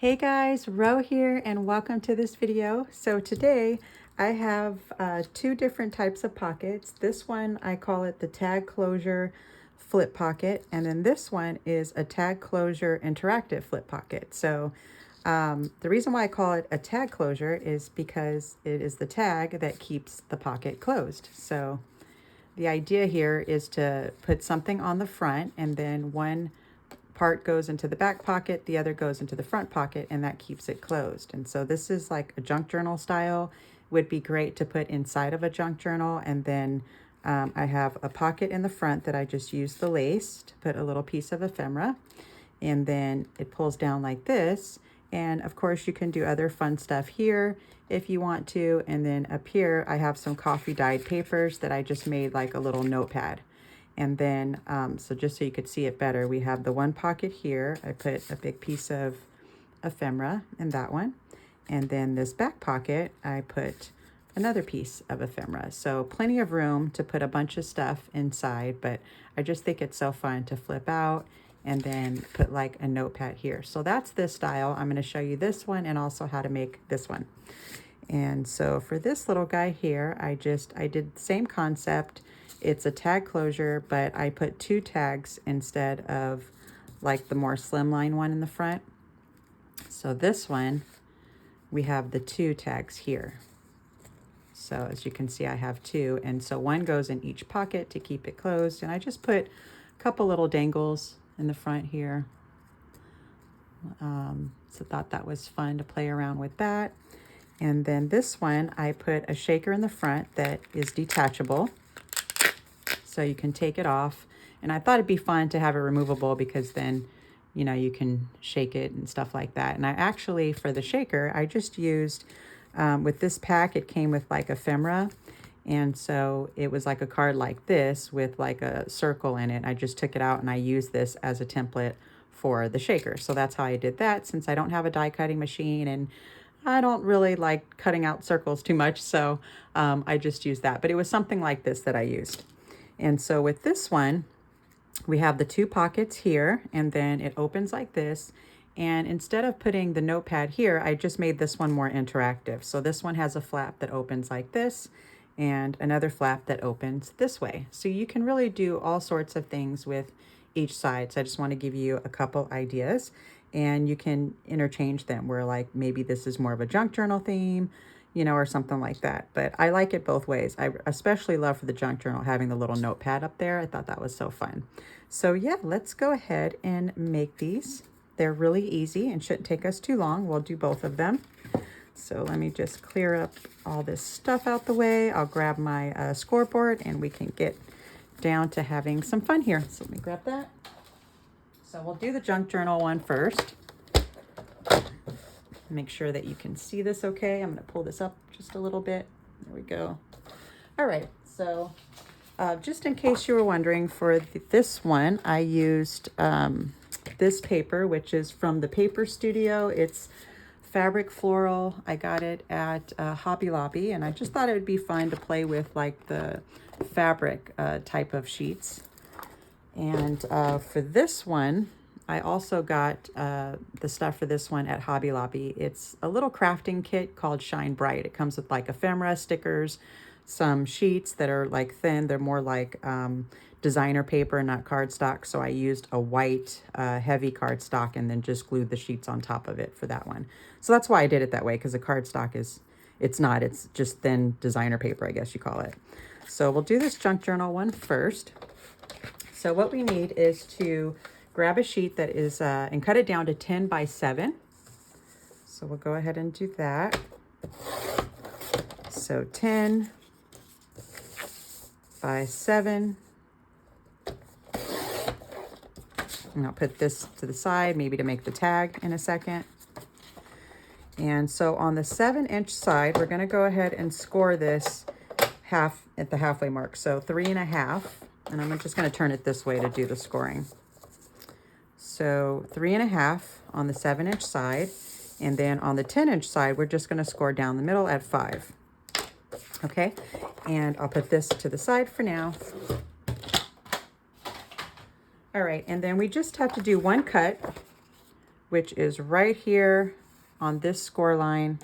Hey guys, Ro here and welcome to this video. So today I have two different types of pockets. This one, I call it the tag closure flip pocket, and then this one is a tag closure interactive flip pocket. So the reason why I call it a tag closure is because it is the tag that keeps the pocket closed. So the idea here is to put something on the front, and then one part goes into the back pocket, the other goes into the front pocket, and that keeps it closed. And so this is like a junk journal style. Would be great to put inside of a junk journal. And then I have a pocket in the front that I just used the lace to put a little piece of ephemera, and then it pulls down like this. And of course you can do other fun stuff here if you want to. And then up here I have some coffee dyed papers that I just made like a little notepad. And then, so just so you could see it better, we have the one pocket here. I put a big piece of ephemera in that one. And then this back pocket, I put another piece of ephemera. So plenty of room to put a bunch of stuff inside, but I just think it's so fun to flip out and then put like a notepad here. So that's this style. I'm gonna show you this one and also how to make this one. And so for this little guy here, I did the same concept. It's a tag closure, but I put two tags instead of like the more slimline one in the front. So this one, we have the two tags here. So as you can see, I have two. And so one goes in each pocket to keep it closed. And I just put a couple little dangles in the front here. So thought that was fun to play around with that. And then this one, I put a shaker in the front that is detachable, so you can take it off. And I thought it'd be fun to have it removable because then, you know, you can shake it and stuff like that. And I actually, for the shaker, I just used, with this pack, it came with like ephemera. And so it was like a card like this with like a circle in it. I just took it out and I used this as a template for the shaker. So that's how I did that, since I don't have a die cutting machine and I don't really like cutting out circles too much. So I just used that, but it was something like this that I used. And so with this one, we have the two pockets here, and then it opens like this. And instead of putting the notepad here, I just made this one more interactive. So this one has a flap that opens like this and another flap that opens this way. So you can really do all sorts of things with each side. So I just want to give you a couple ideas, and you can interchange them where like maybe this is more of a junk journal theme, you know, or something like that. But I like it both ways. I especially love for the junk journal having the little notepad up there. I thought that was so fun. So yeah, let's go ahead and make these. They're really easy and shouldn't take us too long. We'll do both of them. So let me just clear up all this stuff out the way. I'll grab my scoreboard and we can get down to having some fun here. So let me grab that. So we'll do the junk journal one first. Make sure that you can see this okay. I'm going to pull this up just a little bit. There we go. All right, so just in case you were wondering, for this one, I used this paper, which is from the Paper Studio. It's fabric floral. I got it at Hobby Lobby, and I just thought it would be fun to play with like the fabric type of sheets. And for this one, I also got the stuff for this one at Hobby Lobby. It's a little crafting kit called Shine Bright. It comes with like ephemera, stickers, some sheets that are like thin. They're more like designer paper, not cardstock. So I used a white heavy cardstock and then just glued the sheets on top of it for that one. So that's why I did it that way, because the cardstock it's just thin designer paper, I guess you call it. So we'll do this junk journal one first. So what we need is to grab a sheet that is, and cut it down to 10 by 7. So we'll go ahead and do that. So 10 by 7. And I'll put this to the side, maybe to make the tag in a second. And so on the 7-inch side, we're going to go ahead and score this half at the halfway mark. So 3.5. And I'm just going to turn it this way to do the scoring. So 3.5 on the 7-inch side. And then on the 10-inch side, we're just going to score down the middle at 5. Okay. And I'll put this to the side for now. All right. And then we just have to do one cut which is right here on this score line,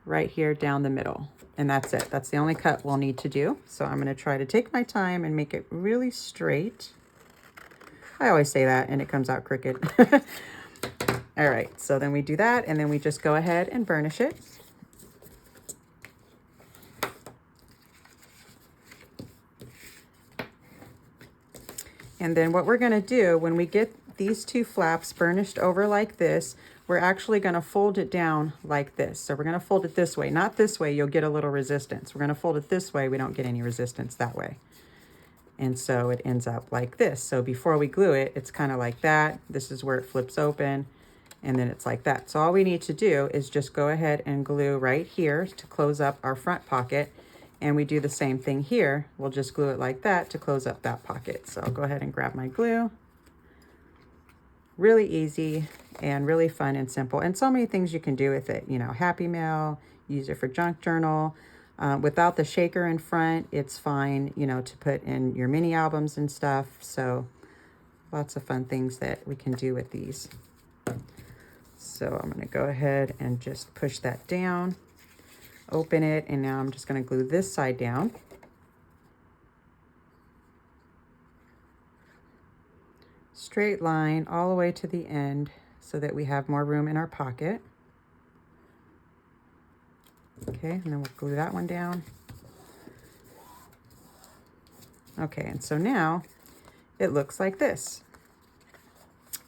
right here down the middle. And that's it. That's the only cut we'll need to do. So I'm going to try to take my time and make it really straight. I always say that and it comes out crooked. All right, so then we do that and then we just go ahead and burnish it. And then what we're going to do when we get these two flaps burnished over like this, we're actually going to fold it down like this. So we're going to fold it this way, not this way. You'll get a little resistance. We're going to fold it this way. We don't get any resistance that way. And so it ends up like this. So before we glue it, it's kind of like that. This is where it flips open and then it's like that. So all we need to do is just go ahead and glue right here to close up our front pocket. And we do the same thing here. We'll just glue it like that to close up that pocket. So I'll go ahead and grab my glue. Really easy and really fun and simple. And so many things you can do with it. You know, Happy Mail, use it for junk journal. Without the shaker in front, it's fine, you know, to put in your mini albums and stuff. So lots of fun things that we can do with these. So I'm going to go ahead and just push that down, open it, and now I'm just going to glue this side down. Straight line all the way to the end so that we have more room in our pocket. Okay, and then we'll glue that one down. Okay, and so now it looks like this.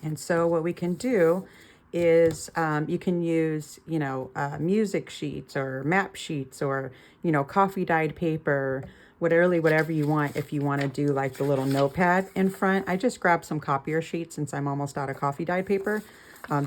And so what we can do is you can use, you know, music sheets or map sheets or, you know, coffee dyed paper, whatever you want. If you want to do like the little notepad in front, I just grabbed some copier sheets since I'm almost out of coffee dyed paper,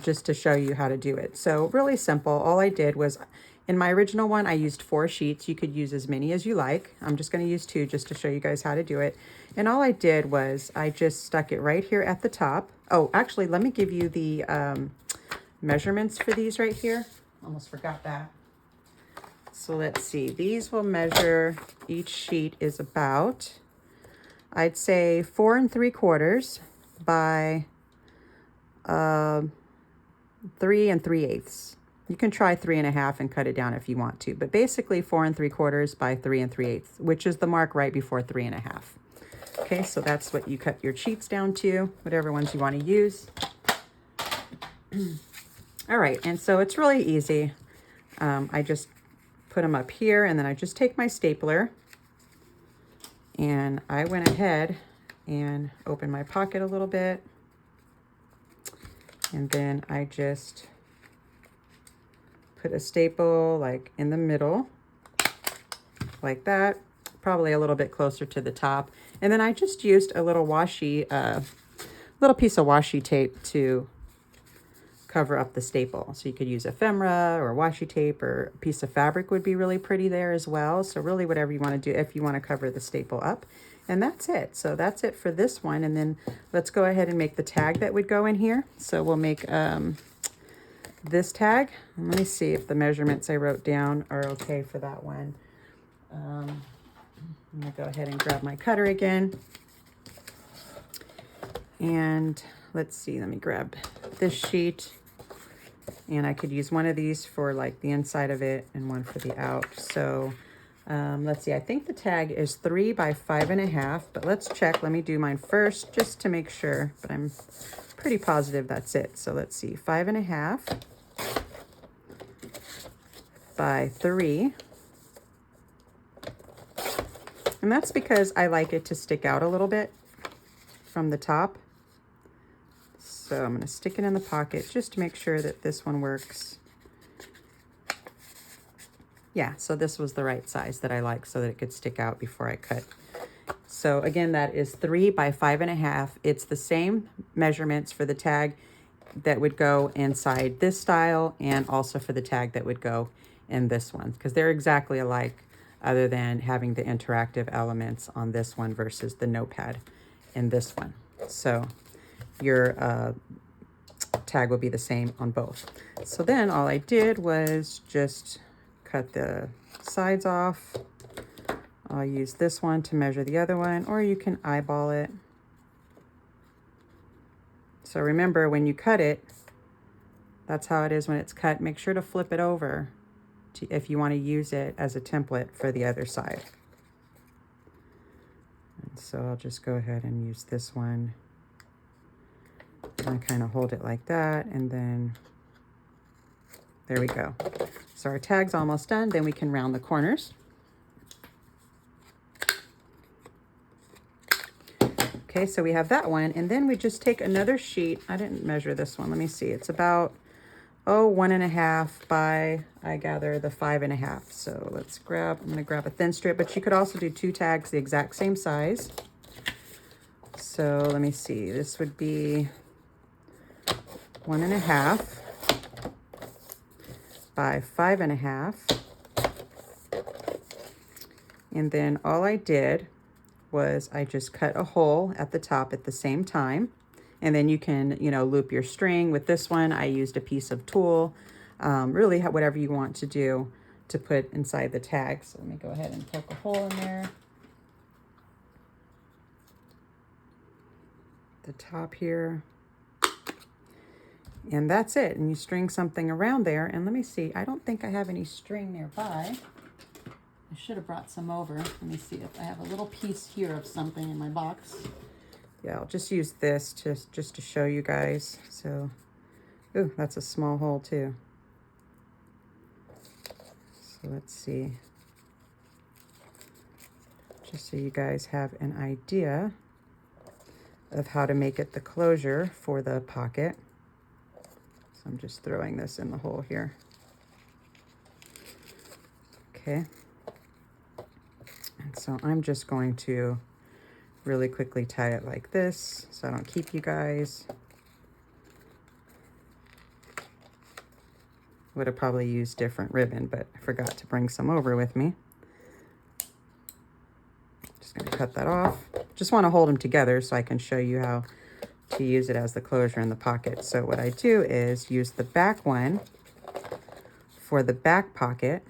just to show you how to do it. So really simple. All I did was, in my original one, I used 4 sheets. You could use as many as you like. I'm just going to use 2 just to show you guys how to do it. And all I did was I just stuck it right here at the top. Oh, actually, let me give you the measurements for these right here. Almost forgot that. So let's see. These will measure, each sheet is about, I'd say 4 3/4 by 3 3/8. You can try 3 1/2 and cut it down if you want to, but basically 4 3/4 by 3 3/8, which is the mark right before 3 1/2. Okay, so that's what you cut your sheets down to, whatever ones you want to use. All right, and so it's really easy. I just put them up here and then I just take my stapler and I went ahead and opened my pocket a little bit. And then I just put a staple like in the middle, like that, probably a little bit closer to the top. And then I just used a little washi, little piece of washi tape to cover up the staple. So you could use ephemera or washi tape, or a piece of fabric would be really pretty there as well. So really whatever you want to do if you want to cover the staple up. And that's it. So that's it for this one. And then let's go ahead and make the tag that would go in here. So we'll make this tag. And let me see if the measurements I wrote down are okay for that one. I'm going to go ahead and grab my cutter again. And let's see, let me grab this sheet. And I could use one of these for like the inside of it and one for the out. So let's see, I think the tag is 3 by 5 1/2, but let's check. Let me do mine first just to make sure, but I'm pretty positive that's it. So let's see, 5 1/2 by 3. And that's because I like it to stick out a little bit from the top. So I'm going to stick it in the pocket just to make sure that this one works. Yeah, so this was the right size that I like so that it could stick out before I cut. So again, that is 3 by 5 1/2. It's the same measurements for the tag that would go inside this style and also for the tag that would go in this one, because they're exactly alike other than having the interactive elements on this one versus the notepad in this one. So your tag will be the same on both. So then all I did was just cut the sides off. I'll use this one to measure the other one, or you can eyeball it. So remember, when you cut it, that's how it is when it's cut. Make sure to flip it over if you want to use it as a template for the other side. And so I'll just go ahead and use this one. I kind of hold it like that, and then there we go. So our tag's almost done. Then we can round the corners. Okay, so we have that one, and then we just take another sheet. I didn't measure this one. Let me see. It's about, 1.5 by, I gather, the 5.5. So let's grab, I'm gonna grab a thin strip, but you could also do 2 tags the exact same size. So let me see. This would be 1.5 by 5.5. And then all I did was I just cut a hole at the top at the same time. And then you can, loop your string. With this one, I used a piece of tulle, really whatever you want to do to put inside the tag. So let me go ahead and poke a hole in there. The top here. And that's it. And you string something around there. And let me see, I don't think I have any string nearby. I should have brought some over. Let me see if I have a little piece here of something in my box. Yeah, I'll just use this just to show you guys. So, ooh, that's a small hole too. So let's see. Just so you guys have an idea of how to make it the closure for the pocket. So I'm just throwing this in the hole here. Okay. And so I'm just going to really quickly tie it like this so I don't keep you guys. Would have probably used different ribbon, but I forgot to bring some over with me. Just gonna cut that off. Just want to hold them together so I can show you how to use it as the closure in the pocket. So what I do is use the back one for the back pocket.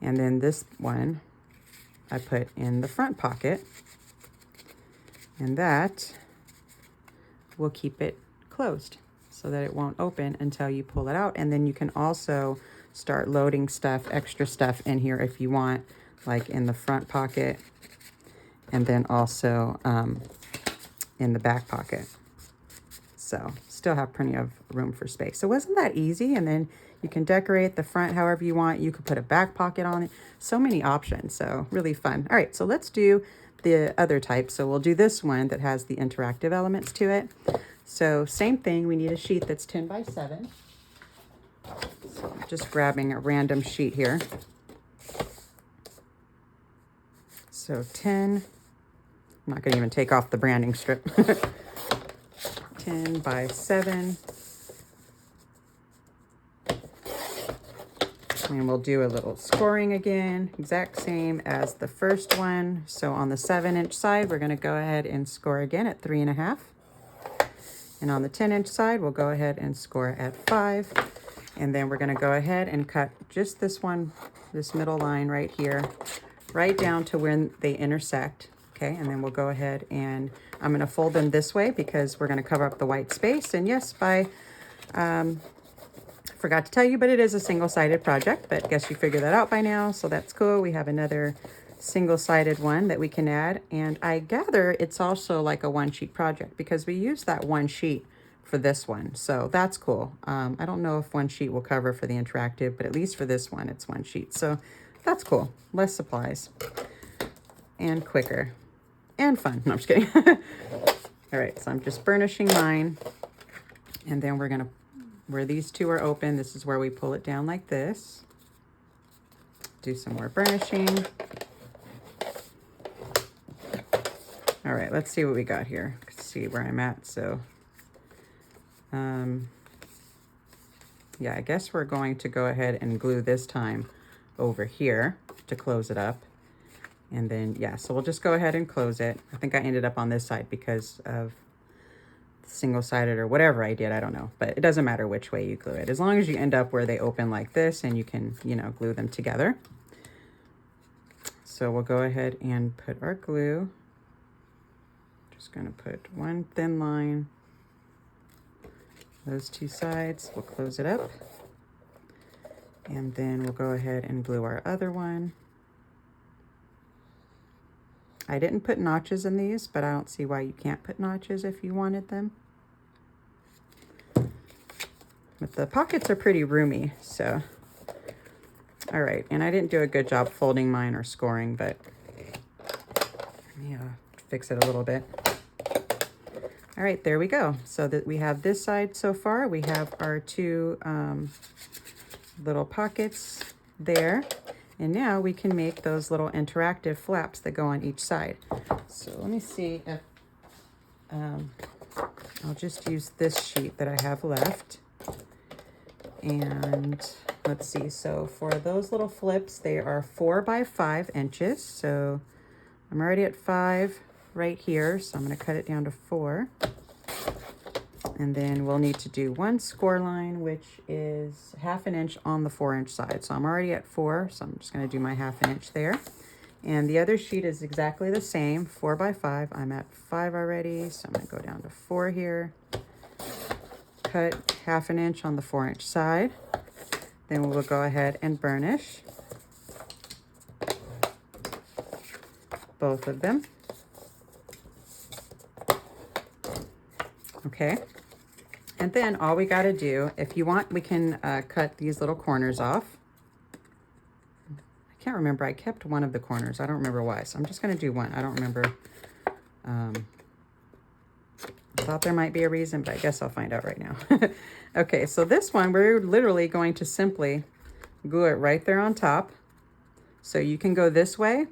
And then this one I put in the front pocket. And that will keep it closed so that it won't open until you pull it out. And then you can also start loading stuff, extra stuff in here if you want, like in the front pocket, and then also in the back pocket. So still have plenty of room for space. So wasn't that easy? And then you can decorate the front however you want. You could put a back pocket on it. So many options, so really fun. All right, so let's do the other type. So we'll do this one that has the interactive elements to it. So same thing, we need a sheet that's 10 by 7. So I'm just grabbing a random sheet here. So 10, I'm not gonna even take off the branding strip. 10 by 7. And we'll do a little scoring again, exact same as the first one. So on the 7-inch side, we're gonna go ahead and score again at 3.5. And on the 10-inch side, we'll go ahead and score at 5. And then we're gonna go ahead and cut just this one, this middle line right here, right down to where they intersect. Okay, and then we'll go ahead and I'm gonna fold them this way because we're gonna cover up the white space. And yes, forgot to tell you, but it is a single-sided project, but I guess you figured that out by now, so that's cool. We have another single-sided one that we can add, and I gather it's also like a one-sheet project because we use that one sheet for this one, so that's cool. I don't know if one sheet will cover for the interactive, but at least for this one, it's one sheet, so that's cool. Less supplies and quicker and fun. No, I'm just kidding. All right, so I'm just burnishing mine, and then we're gonna, where these two are open, this is where we pull it down like this. Do some more burnishing. All right, let's see what we got here. Let's see where I'm at. So, yeah, I guess we're going to go ahead and glue this time over here to close it up. And then, yeah, so we'll just go ahead and close it. I think I ended up on this side because of single-sided or whatever I did, I don't know, but it doesn't matter which way you glue it, as long as you end up where they open like this and you can, glue them together. So we'll go ahead and put our glue just going to put one thin line, those two sides. We'll close it up. And then we'll go ahead and glue our other one. I didn't put notches in these, but I don't see why you can't put notches if you wanted them. But the pockets are pretty roomy, so. All right, and I didn't do a good job folding mine or scoring, but yeah, fix it a little bit. All right, there we go. So that we have this side so far. We have our two little pockets there. And now we can make those little interactive flaps that go on each side. So let me see if, I'll just use this sheet that I have left. And let's see, so for those little flips, they are 4 by 5 inches. So I'm already at 5 right here, so I'm gonna cut it down to 4. And then we'll need to do one score line, which is 1/2 inch on the 4-inch side. So I'm already at 4, so I'm just gonna do my 1/2 inch there. And the other sheet is exactly the same, 4 by 5. I'm at 5 already, so I'm gonna go down to 4 here. Cut 1/2 inch on the 4-inch side. Then we'll go ahead and burnish both of them. Okay. And then all we got to do, if you want, we can cut these little corners off. I can't remember. I kept one of the corners. I don't remember why. So I'm just going to do one. I don't remember. Thought there might be a reason, but I guess I'll find out right now. Okay, so this one, we're literally going to simply glue it right there on top. So you can go this way,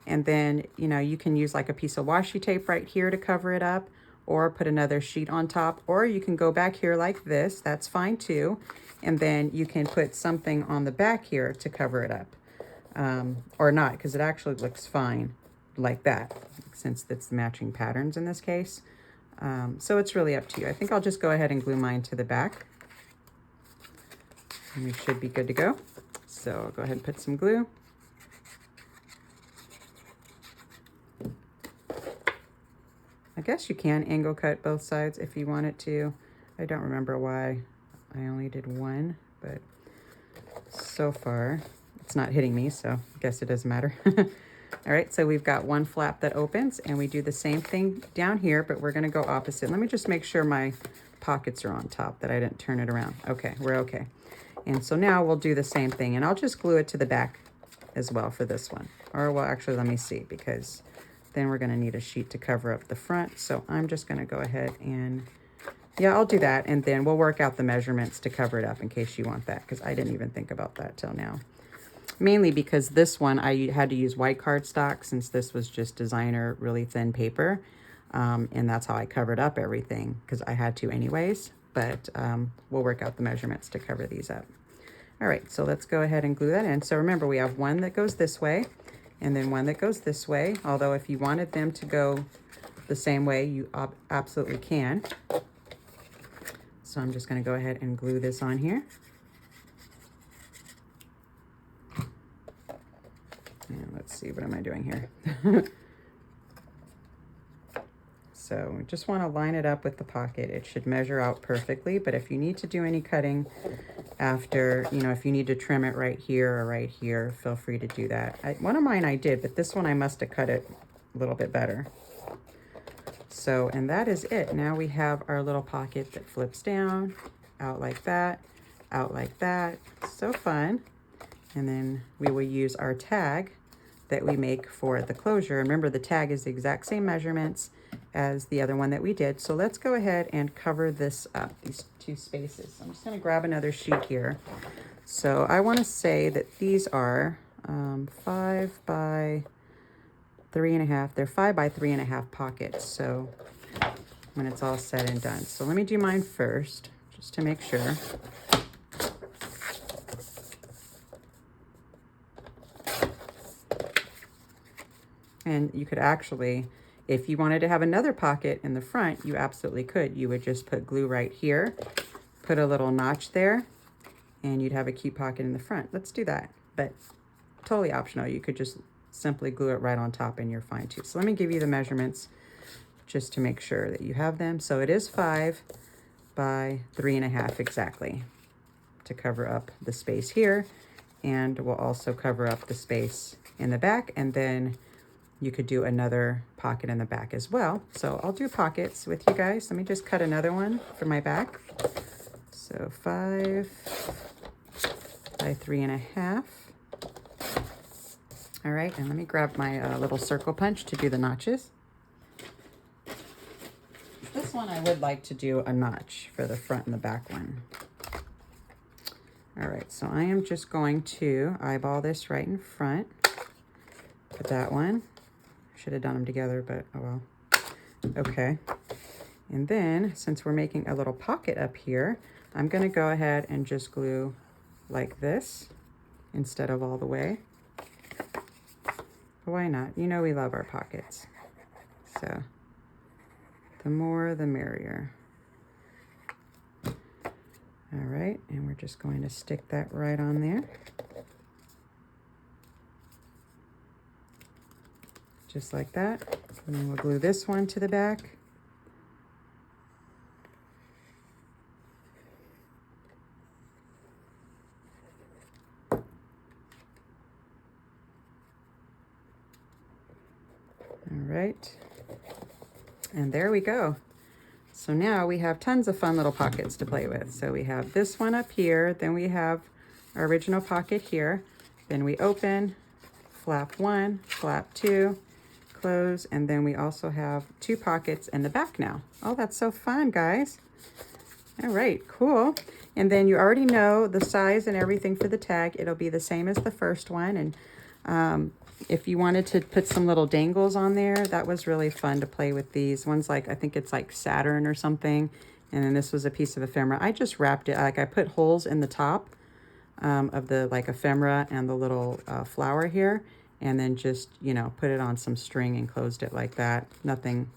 and then, you know, you can use like a piece of washi tape right here to cover it up, or put another sheet on top, or you can go back here like this. That's fine too. And then you can put something on the back here to cover it up, or not, because it actually looks fine like that, since it's matching patterns in this case. So it's really up to you. I think I'll just go ahead and glue mine to the back, and we should be good to go. So I'll go ahead and put some glue. I guess you can angle cut both sides if you wanted to. I don't remember why I only did one, but so far it's not hitting me, so I guess it doesn't matter. All right, so we've got one flap that opens, and we do the same thing down here, but we're gonna go opposite. Let me just make sure my pockets are on top, that I didn't turn it around. Okay, we're okay. And so now we'll do the same thing, and I'll just glue it to the back as well for this one. Or well, actually, let me see, because then we're gonna need a sheet to cover up the front. So I'm just gonna go ahead and, yeah, I'll do that. And then we'll work out the measurements to cover it up in case you want that, because I didn't even think about that till now. Mainly because this one, I had to use white cardstock since this was just designer, really thin paper. And that's how I covered up everything, because I had to anyways. But we'll work out the measurements to cover these up. All right, so let's go ahead and glue that in. So remember, we have one that goes this way, and then one that goes this way. Although if you wanted them to go the same way, you absolutely can. So I'm just gonna go ahead and glue this on here. And let's see, what am I doing here? So we just wanna line it up with the pocket. It should measure out perfectly, but if you need to do any cutting after, you know, if you need to trim it right here or right here, feel free to do that. One of mine I did, but this one I must have cut it a little bit better. So, and that is it. Now we have our little pocket that flips down, out like that, out like that. So fun. And then we will use our tag that we make for the closure. Remember, the tag is the exact same measurements as the other one that we did. So let's go ahead and cover this up, these two spaces. So I'm just gonna grab another sheet here. So I wanna say that these are 5 by 3.5. They're 5 by 3.5 pockets. So when it's all said and done. So let me do mine first, just to make sure. And you could actually, if you wanted to have another pocket in the front, you absolutely could. You would just put glue right here, put a little notch there, and you'd have a cute pocket in the front. Let's do that, but totally optional. You could just simply glue it right on top and you're fine too. So let me give you the measurements just to make sure that you have them. So it is 5 by 3.5 exactly to cover up the space here. And we'll also cover up the space in the back, and then you could do another pocket in the back as well. So I'll do pockets with you guys. Let me just cut another one for my back. So 5 by 3.5. All right, and let me grab my little circle punch to do the notches. This one I would like to do a notch for the front and the back one. All right, so I am just going to eyeball this right in front. Put that one. Should have done them together, but oh well. Okay. And then, since we're making a little pocket up here, I'm going to go ahead and just glue like this instead of all the way. But why not? You know we love our pockets. So, the more the merrier. All right, and we're just going to stick that right on there. Just like that. And then we'll glue this one to the back. All right. And there we go. So now we have tons of fun little pockets to play with. So we have this one up here, then we have our original pocket here, then we open, flap 1, flap 2, close, and then we also have 2 pockets in the back now. Oh, that's so fun, guys. All right, cool. And then you already know the size and everything for the tag. It'll be the same as the first one. And if you wanted to put some little dangles on there, that was really fun to play with these. One's like, I think it's like Saturn or something. And then this was a piece of ephemera. I just wrapped it, like I put holes in the top of the like ephemera and the little flower here. And then just, you know, put it on some string and closed it like that. Nothing,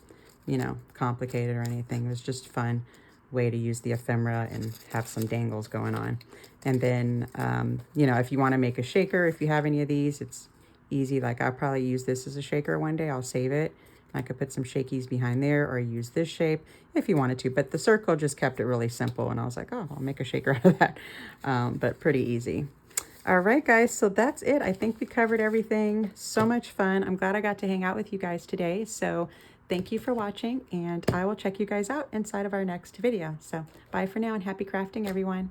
you know, complicated or anything. It was just fun way to use the ephemera and have some dangles going on. And then, you know, if you want to make a shaker, if you have any of these, it's easy. Like I'll probably use this as a shaker one day. I'll save it. I could put some shakies behind there or use this shape if you wanted to. But the circle just kept it really simple. And I was like, oh, I'll make a shaker out of that. But pretty easy. All right, guys, so that's it. I think we covered everything. So much fun. I'm glad I got to hang out with you guys today. So thank you for watching, and I will check you guys out inside of our next video. So bye for now, and happy crafting, everyone.